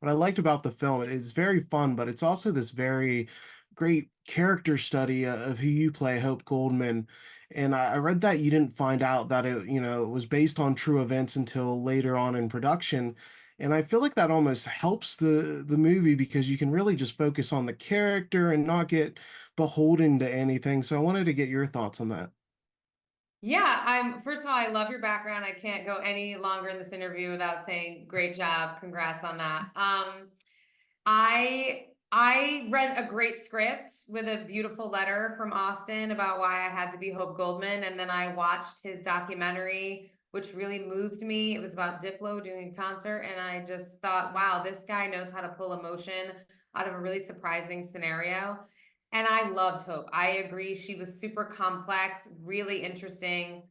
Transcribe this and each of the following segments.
what I liked about the film, it's very fun, but it's also this very great character study of who you play, Hope Goldman. And I read that you didn't find out that it was based on true events until later on in production. And I feel like that almost helps the movie because you can really just focus on the character and not get beholden to anything. So I wanted to get your thoughts on that. Yeah, first of all, I love your background. I can't go any longer in this interview without saying great job. Congrats on that. I read a great script with a beautiful letter from Austin about why I had to be Hope Goldman, and then I watched his documentary, which really moved me. It was about Diplo doing a concert, and I just thought, wow, this guy knows how to pull emotion out of a really surprising scenario. And I loved Hope. I agree. She was super complex, really interesting,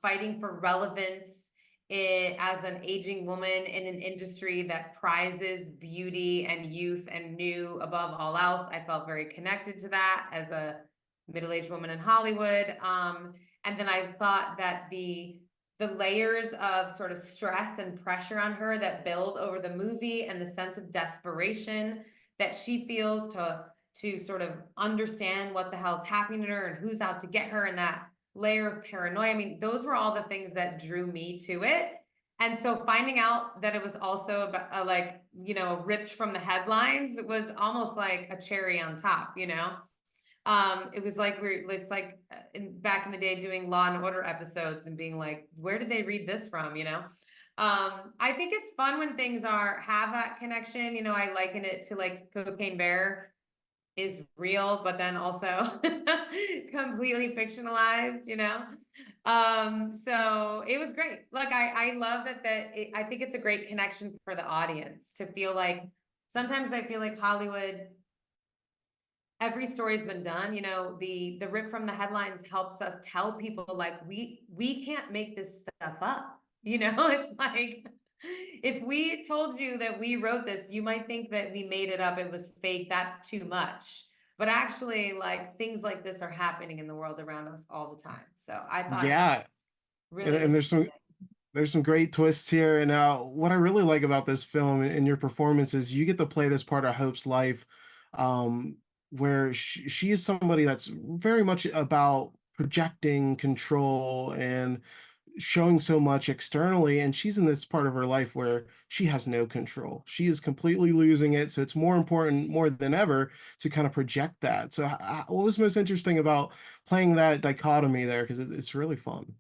fighting for relevance as an aging woman in an industry that prizes beauty and youth and new above all else. I felt very connected to that as a middle-aged woman in Hollywood. And then I thought that the layers of sort of stress and pressure on her that build over the movie and the sense of desperation that she feels to sort of understand what the hell's happening to her and who's out to get her, and that layer of paranoia. I mean, those were all the things that drew me to it. And so finding out that it was also about, ripped from the headlines was almost like a cherry on top, you know? It was like it's like back in the day doing Law and Order episodes and being like, where did they read this from, you know? I think it's fun when things have that connection. You know, I liken it to like Cocaine Bear is real, but then also completely fictionalized, you know? So it was great. Like, I love I think it's a great connection for the audience to feel like, sometimes I feel like Hollywood, every story's been done, you know, the rip from the headlines helps us tell people like, we can't make this stuff up. You know, it's like, if we told you that we wrote this, you might think that we made it up, it was fake, that's too much. But actually, like, things like this are happening in the world around us all the time. So I thought it was Yeah, really and interesting. there's some great twists here. And what I really like about this film and your performance is you get to play this part of Hope's life, um, where she is somebody that's very much about projecting control and showing so much externally. And she's in this part of her life where she has no control. She is completely losing it. So it's more important, more than ever, to kind of project that. So, what was most interesting about playing that dichotomy there? Because it's really fun.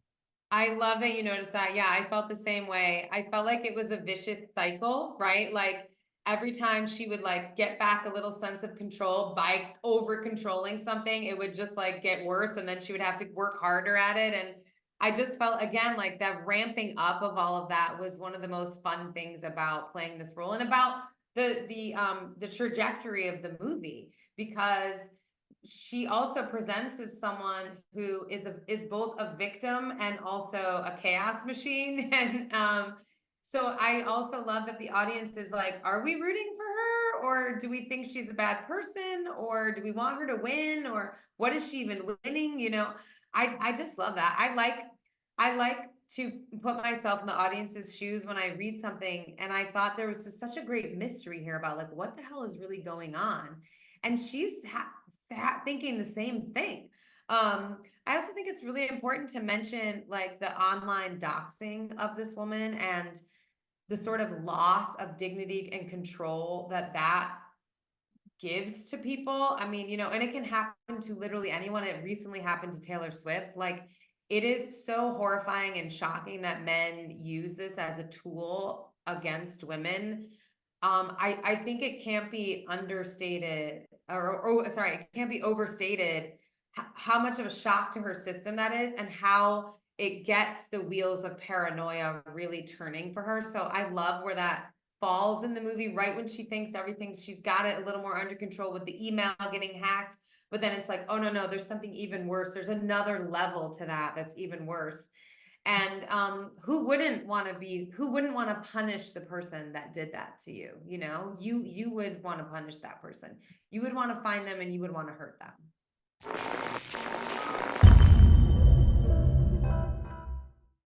I love that you noticed that. Yeah, I felt the same way. I felt like it was a vicious cycle, right? Like every time she would like get back a little sense of control by over controlling something, it would just like get worse, and then she would have to work harder at it. And I just felt again like that ramping up of all of that was one of the most fun things about playing this role, and about the trajectory of the movie, because she also presents as someone who is both a victim and also a chaos machine. And so I also love that the audience is like, are we rooting for her, or do we think she's a bad person, or do we want her to win, or what is she even winning, you know? I just love that. I like to put myself in the audience's shoes when I read something, and I thought there was just such a great mystery here about like, what the hell is really going on, and she's thinking the same thing. I also think it's really important to mention like the online doxing of this woman and the sort of loss of dignity and control that gives to people. I mean, you know, and it can happen to literally anyone. It recently happened to Taylor Swift. Like, it is so horrifying and shocking that men use this as a tool against women. I think it can't be understated, or sorry, it can't be overstated how much of a shock to her system that is, and how it gets the wheels of paranoia really turning for her. So I love where that falls in the movie, right when she thinks she's got it a little more under control with the email getting hacked. But then it's like, oh no, there's something even worse. There's another level to that that's even worse. And who wouldn't want to punish the person that did that to you? You know, you would want to punish that person. You would want to find them and you would want to hurt them.